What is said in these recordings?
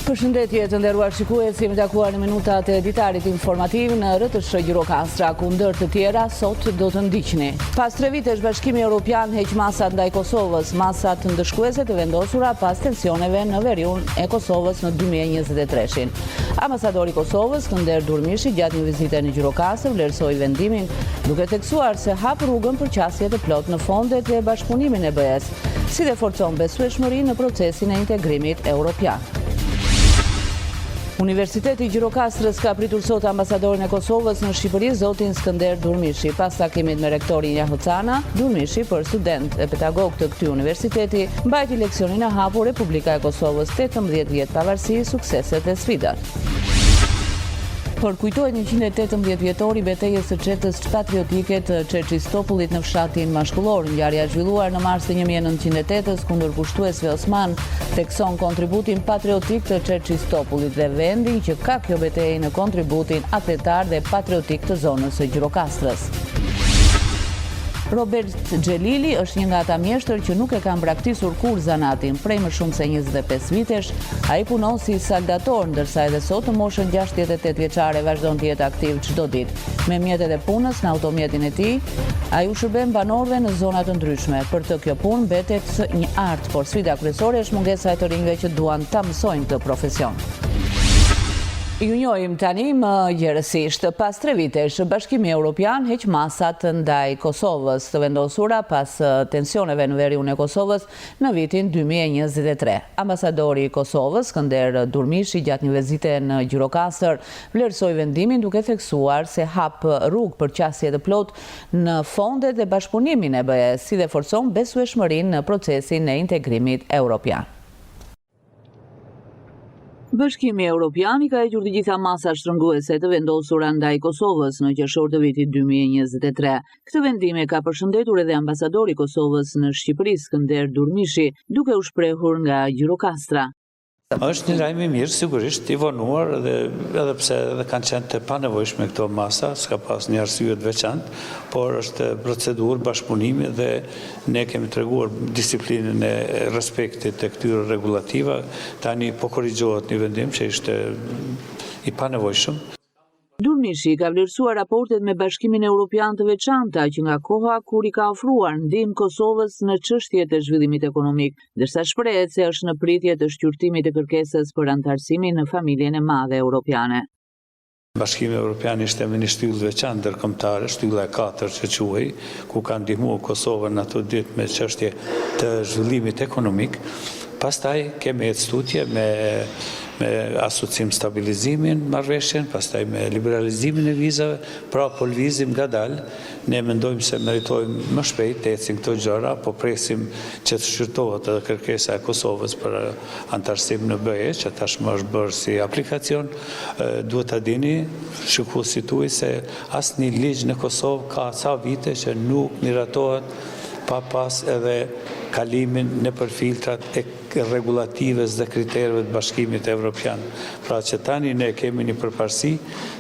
Përshëndetje të nderuar shikues, jemi takuar në minutat e ditarit informativ në RTS Gjirokastra, ku ndër të tjera sot do të ndiqni. Pas 3 vitesh Bashkimi Evropian heq masat ndaj Kosovës, masat ndëshkuese të vendosura pas tensioneve në veriun e Kosovës në 2023. Ambasadori i Kosovës, Skënder Durmishi, gjatë një vizite në Gjirokastër, vlerësoi vendimin, duke theksuar se hap rrugën për qasje të plot në fondet e bashkëpunimin e BE-s, si dhe forcon besueshmërinë në procesin e integrimit evropian. Universiteti i Gjirokastrës ka pritur sot ambasadorin e Kosovës në Shqipëri, zotin Skënder Durmishi. Pas takimit me rektorin Jahocana, Durmishi, për student e pedagog të këtij universiteti, mbajti leksionin e hapur Republika e Kosovës 18 vjet pavarësi, sukseset e sfidat. Përkujtohet 118 vjetori betejës së çetës patriotike të Çerçistopullit në fshatin mashkullor. Ngjarja e zhvilluar në mars të 1908 kundër pushtuesve osman thekson kontributin patriotik të Çerçistopullit dhe vendi që ka kjo betejë në kontributin atletar dhe patriotik të zonës së Gjirokastrës. Robert Xhelili është një nga ata mjeshtër që nuk e kanë braktisur kur zanatin. Prej më shumë se 25 vitesh, ai punon si saldator, ndërsa edhe sot në moshën 68 vjeçare vazhdon të jetë aktiv çdo ditë. Me mjetet e punës në automjetin e tij, ai u shërben banorëve në zona të ndryshme. Për të kjo punë mbetet një art, por sfida kryesore është mungesa e të rinjve që duan ta mësojnë këtë profesion. Ju njohim tani më gjerësisht. Pas 3 vitesh, Bashkimi Evropian heq masat ndaj Kosovës, të vendosura pas tensioneve në veriun e Kosovës në vitin 2023. Ambasadori i Kosovës, Skënder Durmishi, gjatë një vizite në Gjirokastër, vlerësoi vendimin duke theksuar se hap rrugë për qasje të plot në fondet e bashkëpunimin e BE-s, si dhe forcon besueshmërinë në procesin e integrimit evropian. Bashkimi Evropian i ka hequr të gjitha masat shtrënguese të vendosura ndaj Kosovës në qershor të vitit 2023. Këtë vendim e ka përshëndetur edhe ambasadori i Kosovës në Shqipëri, Skënder Durmishi, duke u shprehur nga Gjirokastra. Është një lajm i mirë, sigurisht, i vonuar edhe pse edhe kanë qenë të panevojshme këto masa, s'ka pas një arsye të veçantë, por është procedurë bashkëpunimi dhe ne kemi treguar disiplinën e respektit të këtyre rregullativa. Tani po korrigjohet një vendim që ishte i panevojshëm. Durmishi ka vlerësuar raportet me Bashkimin Evropian të veçanta që nga koha kur i ka ofruar ndihmë Kosovës në çështjet e zhvillimit ekonomik, ndërsa shprehet se është në pritje të shqyrtimit të kërkesës për anëtarësimin në familjen e madhe europiane. Bashkimi Evropian ishte me një shtyllë veçantë ndërkombëtare, shtylla e 4 që quhej, ku ka ndihmuar Kosovën ato ditë me çështje të zhvillimit ekonomik. Pastaj kemi një studie me asocim stabilizimin, marrëveshjen, pastaj me liberalizimin e vizave, pra po lvizim ngadalë. Ne mendojmë se meritojmë më shpejt të ecin këto gjëra, po presim që të shqyrtohet edhe kërkesa e Kosovës për anëtarësim në BE, që tashmë është bërë si aplikacion. Duhet ta dini, shikuesit tuaj, se asnjë ligj në Kosovë ka ca vite që nuk miratohet pa pas edhe kalimin nëpër filtrat e rregullatives dhe kriterëve të Bashkimit Evropian. Pra që tani ne kemi një përparësi,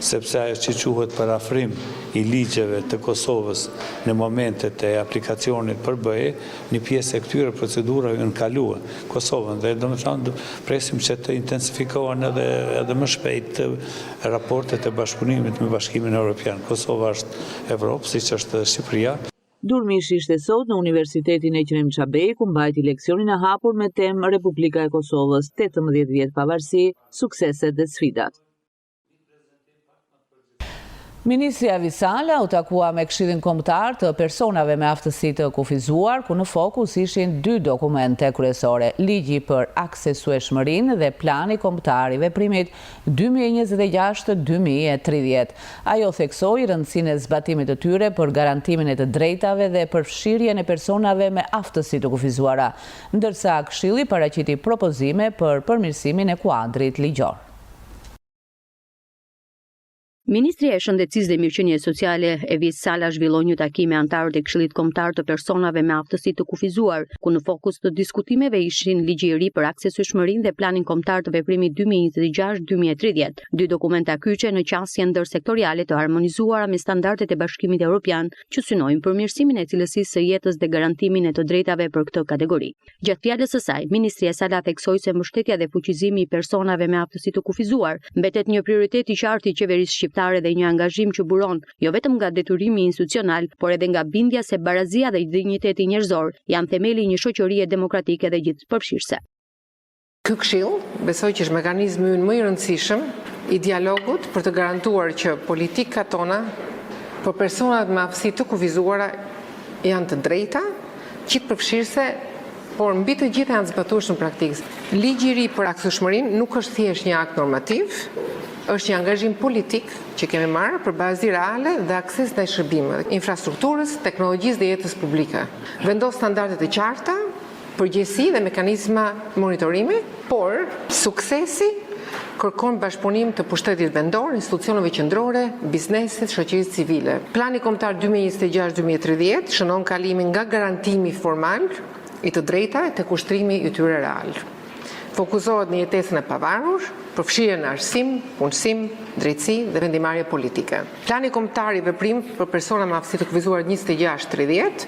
sepse ajo që quhet parafrim i ligjeve të Kosovës në momentet e aplikacionit për BE, një pjesë e këtyre procedurave janë kaluar Kosovën dhe domethënë presim që të intensifikohen edhe më shpejt raportet e bashkëpunimit me Bashkimin Evropian. Kosova është Evropë, siç është Shqipëria. Durmishi ishte sot në Universitetin e Qrem Çabej, ku mbajti leksionin e hapur me temë Republika e Kosovës, 18 vjet pavarësi, sukseset dhe sfidat. Ministri Avisala u takua me Këshillin Kombëtar të personave me aftësi të kufizuar, ku në fokus ishin 2 dokumente kryesore: ligji për aksesueshmërinë dhe plani kombëtar i veprimit 2026-2030. Ajo theksoi rëndësinë e zbatimit të tyre për garantimin e të drejtave dhe përfshirjen e personave me aftësi të kufizuara, ndërsa Këshilli paraqiti propozime për përmirësimin e kuadrit ligjor. Ministria e Shëndetësisë dhe Mirëqenies Sociale Evis Sala zhvilloi një takim me anëtarët e Këshillit Kombëtar të personave me aftësi të kufizuar, ku në fokus të diskutimeve ishin ligji i ri për aksesueshmërinë dhe plani kombëtar të veprimit 2026-2030, dy dokumenta kyçe në qasje ndërsektoriale të harmonizuara me standardet e Bashkimit Evropian, që synojnë përmirësimin e cilësisë së jetës dhe garantimin e të drejtave për këtë kategori. Gjatë fjalës së saj, Ministria Sala theksoi se mbështetja dhe fuqizimi i personave me aftësi të kufizuar mbetet një prioritet i qartë i qeverisë dhe një angazhim që buron jo vetëm nga detyrimi institucional, por edhe nga bindja se barazia dhe dinjiteti njerëzor janë themeli i një shoqërie demokratike dhe gjithëpërfshirëse. Ky këshill besoj që është mekanizmi ynë më i rëndësishëm i dialogut për të garantuar që politikat tona për personat me aftësi të kufizuara janë të drejta, gjithëpërfshirëse, por mbi të gjitha janë zbatuar në praktikë. Ligji i ri për aksesueshmërinë nuk është thjesht një akt normativ, është një angazhim politik që kemi marrë për bazi reale dhe akses ndaj shërbimeve, infrastrukturës, teknologjisë dhe jetës publike. Vendos standarde të qarta, përgjegjësi dhe mekanizma monitorimi, por suksesi kërkon bashkëpunim të pushtetit vendor, institucioneve qendrore, biznesit, shoqërisë civile. Plani kombëtar 2026-2030 shënon kalimin nga garantimi formal i të drejtave tek ushtrimi i tyre real. Fokusohet në jetesën e pavarur, përfshirjen në arsim, punësim, drejtësi dhe vendimarrje politike. Plani kombëtar i veprim për persona me aftësi të kufizuar 26-30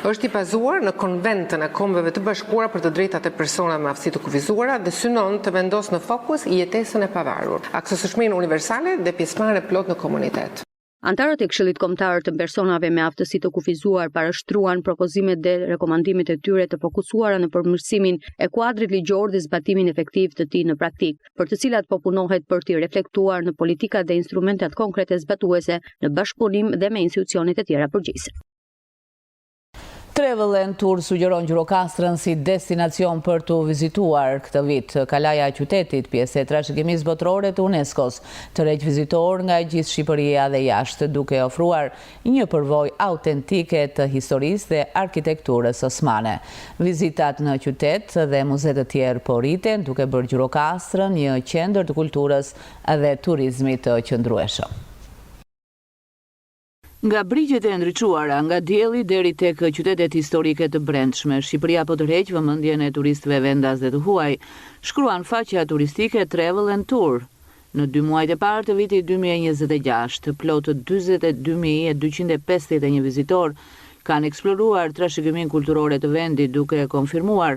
është i bazuar në Konventën e Kombeve të Bashkuara për të drejtat e personave me aftësi të kufizuara dhe synon të vendosë në fokus jetesën e pavarur, aksesueshmërinë universale dhe pjesëmarrjen e plotë në komunitet. Antarët e Këshillit Kombëtar të personave me aftësi të kufizuar parashtruan propozimet dhe rekomandimet e tyre të fokusuara në përmirësimin e kuadrit ligjor dhe zbatimin efektiv të tij në praktik, për të cilat po punohet për të reflektuar në politikat dhe instrumentat konkrete zbatuese në bashkëpunim dhe me institucionet e tjera përgjegjëse. Travel and Tour sugjeron Gjirokastrën si destinacion për të vizituar këtë vit. Kalaja e qytetit, pjesë e trashëgimisë botërore të UNESCO-s, tërheq vizitor nga gjithë Shqipëria dhe jashtë, duke ofruar një përvojë autentike të historisë dhe arkitekturës osmane. Vizitat në qytet dhe muze të tjerë po rriten, duke bërë Gjirokastrën një qendër të kulturës dhe turizmit të qëndrueshëm. Nga brigjet e ndriçuara, nga dielli deri tek qytetet historike të brendshme, Shqipëria po tërheq vëmendjen e turistëve vendas dhe të huaj, shkruan faqja turistike Travel and Tour. Në 2 muajt e parë të vitit 2026, plot 42.251 vizitor kanë eksploruar trashëgiminë kulturore të vendit, duke konfirmuar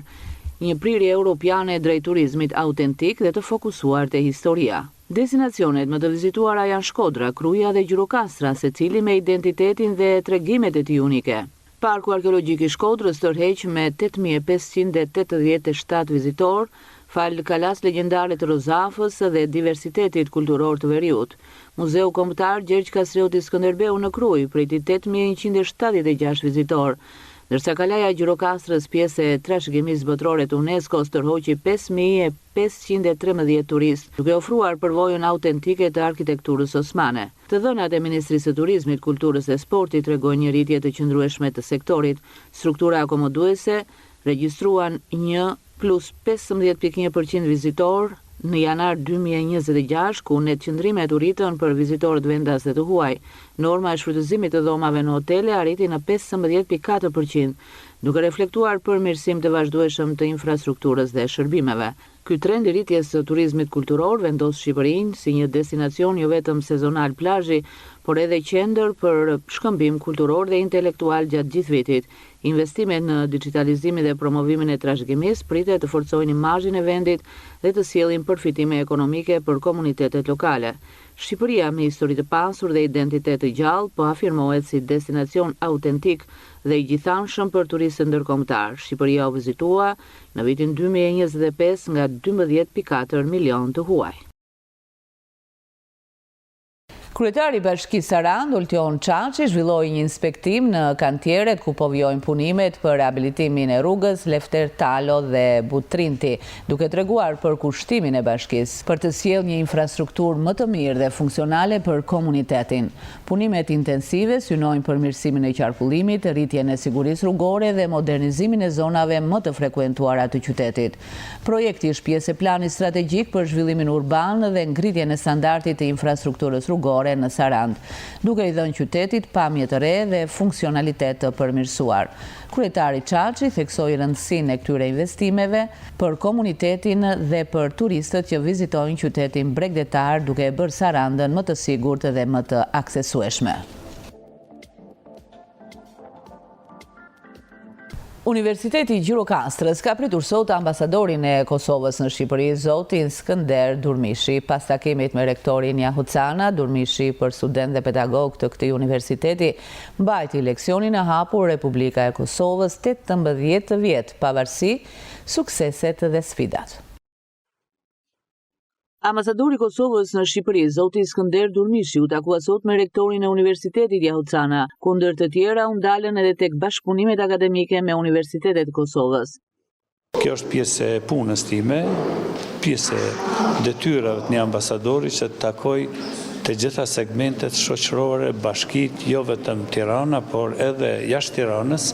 një prirje europiane drejt turizmit autentik dhe të fokusuar te historia. Destinacionet më të vizituara janë Shkodra, Kruja dhe Gjirokastra, secili me identitetin dhe tregimet e tij unike. Parku arkeologjik i Shkodrës tërheq me 8.587 vizitor, fal kalas legjendare të Rozafës dhe diversitetit kulturor të veriut. Muzeu Kombëtar Gjergj Kastrioti Skënderbeu në Kruj priti 8.176 vizitor, ndërsa kalaja Gjirokastrës, pjesë e trashëgimisë botërore të UNESCO-s, tërhoqi 5.513 turistë, duke ofruar përvojën autentike të arkitekturës osmane. Të dhënat e Ministrisë së Turizmit, Kulturës dhe Sportit tregojnë një rritje të qëndrueshme të sektorit. Struktura akomoduese regjistruan 1+15.1% vizitor në janar 2026, ku net qëndrimet u rritën për vizitorët vendas dhe të huaj. Norma e shfrytëzimit të dhomave në hotele arriti në 15.4%, duke reflektuar përmirësim të vazhdueshëm të infrastrukturës dhe shërbimeve. Ky trend i rritjes së turizmit kulturor vendos Shqipërinë si një destinacion jo vetëm sezonal plazhi, por edhe qendër për shkëmbim kulturor dhe intelektual gjatë gjithë vitit. Investimet në digitalizimin dhe promovimin e trashëgimisë pritet të forcojnë imazhin e vendit dhe të sjellin përfitime ekonomike për komunitetet lokale. Shqipëria, me histori të pasur dhe identitet të gjallë, po afirmohet si destinacion autentik dhe i gjithanshëm për turistët ndërkombëtar. Shqipëria u vizitua në vitin 2025 nga 12.4 milion të huaj. Kryetari i Bashkisë Sarandë, Ultion Çaçi, zhvilloi një inspektim në kantieret ku po vijojnë punimet për rehabilitimin e rrugës Lefter Talo dhe Butrinti, duke treguar për kushtimin e bashkisë për të sjellë një infrastrukturë më të mirë dhe funksionale për komunitetin. Punimet intensive synojnë përmirësimin e qarkullimit, rritjen e sigurisë rrugore dhe modernizimin e zonave më të frekuentuara të qytetit. Projekti është pjesë e planit strategjik për zhvillimin urban dhe ngritjen e standardit të infrastrukturës rrugore shtetërore në Sarandë, duke i dhënë qytetit pamje të re dhe funksionalitet të përmirësuar. Kryetari Çaçi theksoi rëndësinë e këtyre investimeve për komunitetin dhe për turistët që vizitojnë qytetin bregdetar, duke e bërë Sarandën më të sigurt dhe më të aksesueshme. Universiteti Gjirokastrës ka pritur sot ambasadorin e Kosovës në Shqipëri, zotin Skënder Durmishi. Pas takimit me rektorin Jahucana, Durmishi për student dhe pedagog të këtij universiteti mbajti leksionin e hapur Republika e Kosovës 18 vjet, pavarësi sukseset dhe sfidat. Ambasadori i Kosovës në Shqipëri, zoti Skënder Durmishi, u takua sot me rektorin e Universitetit Jahucana, ku ndër të tjera u ndalën edhe tek bashkëpunimet akademike me universitetet e Kosovës. Kjo është pjesë e punës time, pjesë e detyrave të një ambasadori që të takoj të gjitha segmentet shoqërore, bashkit, jo vetëm Tirana, por edhe jashtë Tiranës,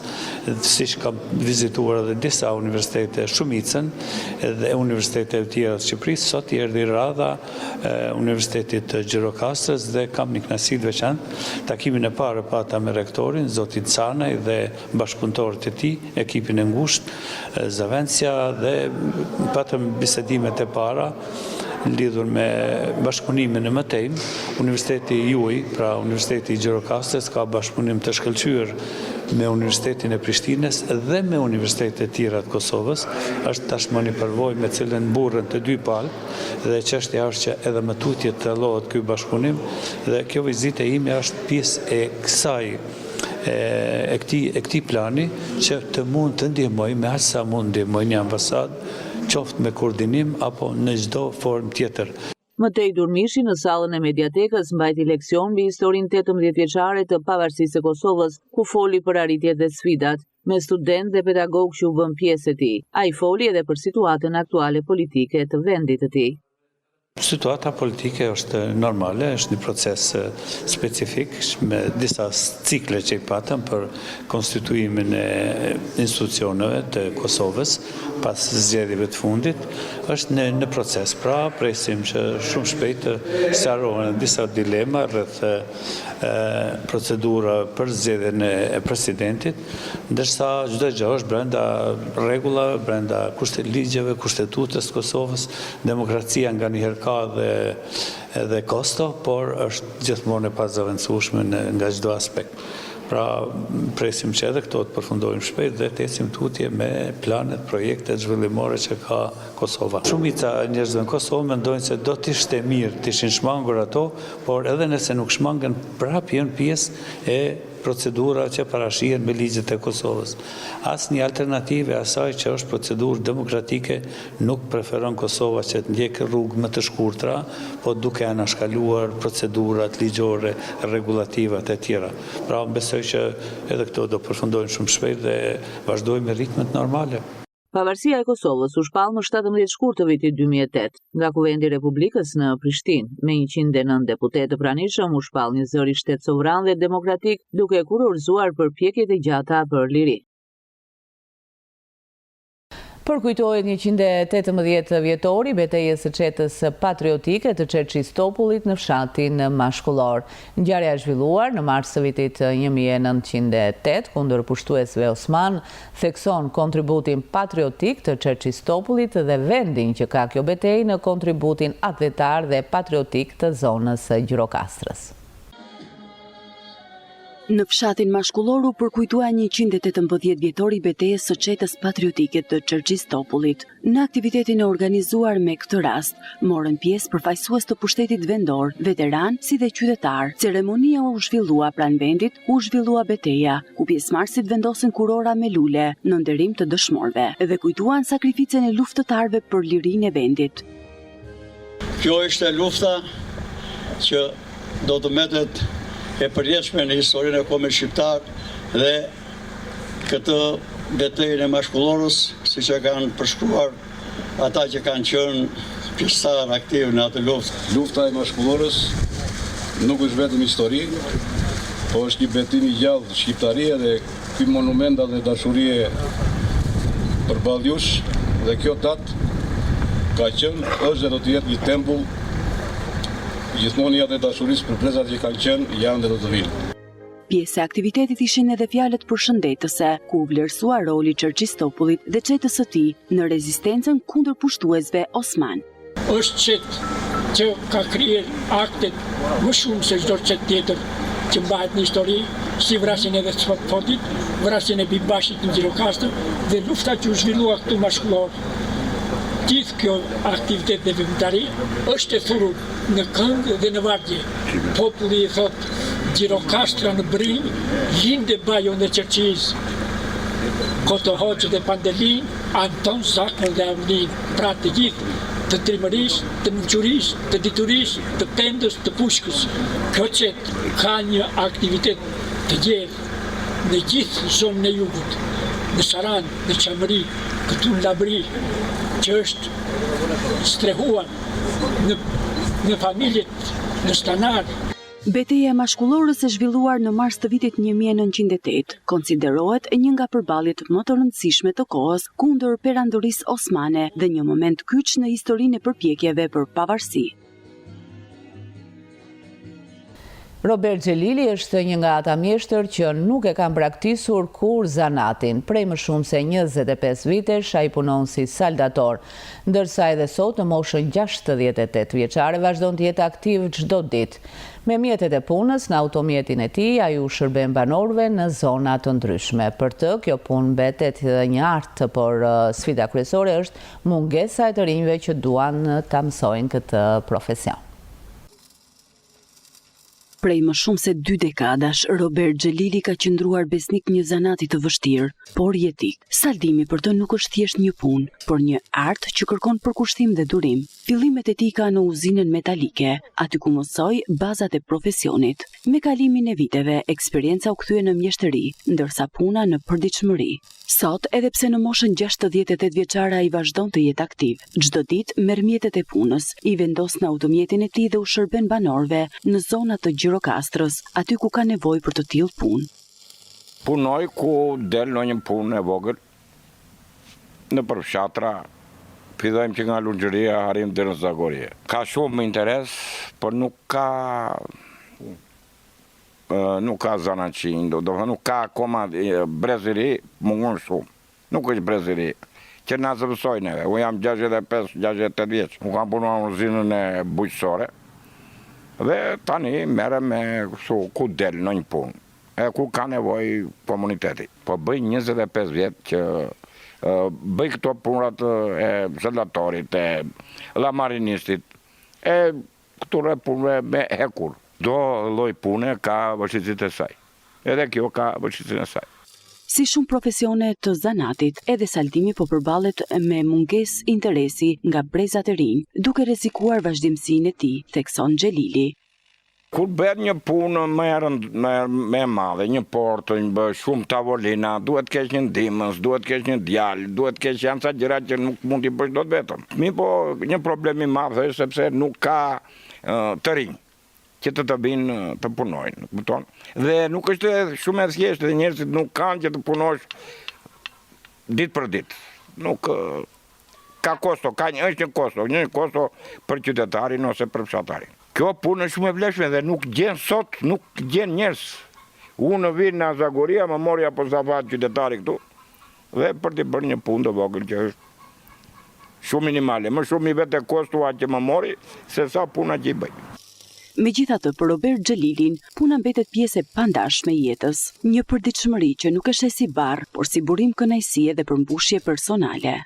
siç kam vizituar edhe disa universitete, shumicën, edhe universitete të tjera të Shqipërisë. Sot i erdhi radha Universitetit të Gjirokastrës dhe kam një kënaqësi të veçantë. Takimin e parë pata me rektorin, zotin Canaj dhe bashkëpunëtorët e tij, ekipin e ngushtë, Zavencia, dhe patëm bisedimet e para lidhur me bashkëpunimin e mëtejmë. Universiteti juaj, pra Universiteti i Gjirokastrës, ka bashkëpunim të shkëlqyer me Universitetin e Prishtinës dhe me universitetet e tjera të Kosovës. Është tashmë një përvojë me cilën mburren të dy palë dhe çështja është që edhe më tutje të llohet ky bashkëpunim, dhe kjo vizitë ime është pjesë e këtij plani që të mund të ndihmoj me aq sa mund ndihmoj një ambasadë, qoftë me koordinim apo në çdo formë tjetër. Mëtej Durmishi në sallën e Mediatekës mbajti leksion mbi historinë 18-vjeçare të pavarësisë së Kosovës, ku foli për arritjet dhe sfidat, me student dhe pedagog që u bën pjesë e tij. Ai foli edhe për situatën aktuale politike të vendit të tij. Situata politike është normale, është një proces specifik me disa cikle që i patëm për konstituimin e institucioneve të Kosovës pas zgjedhjeve të fundit. Është në proces, pra presim që shumë shpejt të sqarohen disa dilema rreth procedura për zgjedhjen e presidentit, ndërsa çdo gjë është brenda rregullave, brenda ligjeve, kushtetutës të Kosovës. Demokracia nganjëherë ka edhe kosto, por është gjithmonë e pazaventësueshme nga çdo aspekt. Pra presim që edhe këto të përfundojmë shpejt dhe të ecim tutje me planet, projektet zhvillimore që ka Kosova. Shumica e njerëzve në Kosovë mendojnë se do të ishte mirë të ishin shmangur ato, por edhe nëse nuk shmangen, prapë janë pjesë e procedura që parashihen me ligjet e Kosovës. Asnjë alternativë asaj që është procedurë demokratike nuk preferon Kosova që të ndjekë rrugë më të shkurtra, po duke anashkaluar procedurat ligjore, rregullativat e tjera. Pra besoj që edhe këto do përfundojnë shumë shpejt dhe vazhdojmë me ritmet normale. Pavarësia e Kosovës u shpall më 17 shkurt të vitit 2008, nga Kuvendi i Republikës në Prishtinë, me 109 deputetë të pranishëm u shpall një zëri shtet sovran dhe demokratik, duke kurorzuar përpjekjet e gjata për liri. Përkujtohet 118 vjetori betejës së çetës patriotike të Çerçistopullit në fshatin Mashkullor. Ngjarja e zhvilluar në mars të vitit 1908 kundër pushtuesve osman thekson kontributin patriotik të Çerçistopullit dhe vendin që ka kjo betejë në kontributin atletar dhe patriotik të zonës së Gjirokastrës. Në fshatin Mashkullor u përkujtua 118 vjetori betejës së çetës patriotike të Çerçistopullit. Në aktivitetin e organizuar me këtë rast, morën pjesë përfaqësues të pushtetit vendor, veteran si dhe qytetar. Ceremonia u zhvillua pranë vendit, u zhvillua beteja, ku pjesëmarrësit vendosin kurora me lule në nderim të dëshmorëve dhe kujtuan sakrificën e luftëtarëve për lirinë e vendit. Kjo ishte lufta që do të mbetet e përjetshme në historinë e kombit shqiptar dhe këtë betejën e Mashkullorës, siç e kanë përshkruar ata që kanë qenë pjesëtar aktiv në atë luftë. Lufta e Mashkullorës nuk është vetëm histori, po është një betim i gjallë shqiptarie dhe ky monument dhe dashurie përballë jush, dhe kjo datë ka qenë, është dhe do të jetë një tempull gjithmonë janë e dashurisë për brezat që kanë qenë, janë dhe do të vinë. Pjesë e aktivitetit ishin edhe fjalët përshëndetëse, ku u vlerësua roli Çerçistopullit dhe çetës së tij në rezistencën kundër pushtuesve Osman. Është çetë që ka krijuar aktet më shumë se çdo çetë tjetër që mbahet në histori, si vrasjen e Despotit, vrasjen e Bibashit në Gjirokastër dhe lufta që u zhvillua këtu mashkullor. Gjithë kjo aktivitet dhe veprimtari është e thurur në këngë dhe në vargje. Populli i thotë Gjirokastra në Brinj, linde Bajon dhe Çerçis, Koto Hoxhë dhe Pandelin, Anton Sakën dhe Avlin, pra të gjithë, të Trimërisë, të Mënqurisë, të Diturisë, të Pendës, të Pushkës. Kjo qetë ka një aktivitet të gjerë në gjithë zonën e jugut, në Saran, në Qamëri, këtu në Labri, që është strehuar në familjet, në Stanar. Betejë e mashkullorës e zhvilluar në mars të vitit 1908 konsiderohet një nga përballjet më të rëndësishme të kohës kundër perandorisë osmane dhe një moment kyç në historinë e përpjekjeve për pavarësi. Robert Xhelili është një nga ata mjeshtër që nuk e kanë praktisur kur zanatin. Prej më shumë se 25 vitesh ai punon si saldator, ndërsa edhe sot në moshën 68 vjeçare vazhdon të jetë aktiv çdo ditë. Me mjetet e punës në automjetin e tij ai u shërben banorëve në zona të ndryshme. Për të, kjo punë mbetet një art, por sfida kryesore është mungesa e të rinjve që duan ta mësojnë këtë profesion. Prej më shumë se 2 dekadash, Robert Xhelili ka qëndruar besnik një zanati të vështirë, por jetik. Saldimi për të nuk është thjesht një punë, por një art që kërkon përkushtim dhe durim. Fillimet e tij ka në uzinën metalike, aty ku mësoi bazat e profesionit. Me kalimin e viteve, eksperjenca u kthye në mjeshtëri, ndërsa puna në përditshmëri. Sot, edhe pse në moshën 68 vjeçare ai vazhdon të jetë aktiv. Çdo ditë merr mjetet e punës, i vendos në automjetin e tij dhe u shërben banorëve në zonat të Gjirokastrës, aty ku ka nevojë për të tillë punë. Punoj ku del në një punë e vogël, në përfshatra, fillojmë që nga Lungëria arrim deri në Zagorje. Ka shumë interes, por nuk ka zanaqin, nuk ka akoma breziri, mungon shumë. Nuk është breziri, që na zëvësoj neve. Unë jam 65-68 vjeç. Unë kam punuar në uzinën e bujqësore, dhe tani merrem me ku del në një punë, e ku ka nevojë komuniteti. Po bëj 25 vjet që bëj këto punrat e zëllatorit, e lamarinistit, e këture punëve me hekur. Do lloj pune ka vështirësitë e saj. Edhe kjo ka vështirësinë e saj. Si shumë profesione të zanatit, edhe saldimi po përballet me mungesë interesi nga brezat e rinj, duke rrezikuar vazhdimsinë e tij, thekson Xhelili. Kur bën një punë më e madhe, një portë, shumë tavolina, duhet kesh një ndihmës, duhet kesh një djalë, duhet kesh janë ca gjëra që nuk mund t'i bësh dot vetëm. Po një problem i madh është sepse nuk ka të rinj që të vinë të punojnë, kupton? Dhe nuk është shumë e thjeshtë, dhe njerëzit nuk kanë që të punosh ditë për ditë. Nuk ka kosto, është një kosto për qytetarin ose për fshatarin. Kjo punë është shumë e vlefshme dhe nuk gjen sot, nuk gjen njerëz. Unë vinë në Zagoria, më mori apo zafat qytetari këtu, dhe për të bërë një punë të vogël që është shumë minimale. Më shumë i vete kostua që më mori, se sa puna që i bëj. Megjithatë, për Robert Xhelilin, puna mbetet pjesë e pandashme e jetës, një përditshmëri që nuk është si barr, por si burim kënaqësie dhe përmbushje personale.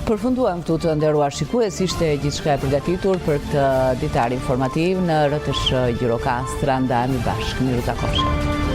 Përfunduam këtu të nderuar shikues, ishte gjithçka e përgatitur për këtë ditar informativ në RTS Gjirokastra. Ndahemi bashkë, miru takofshë.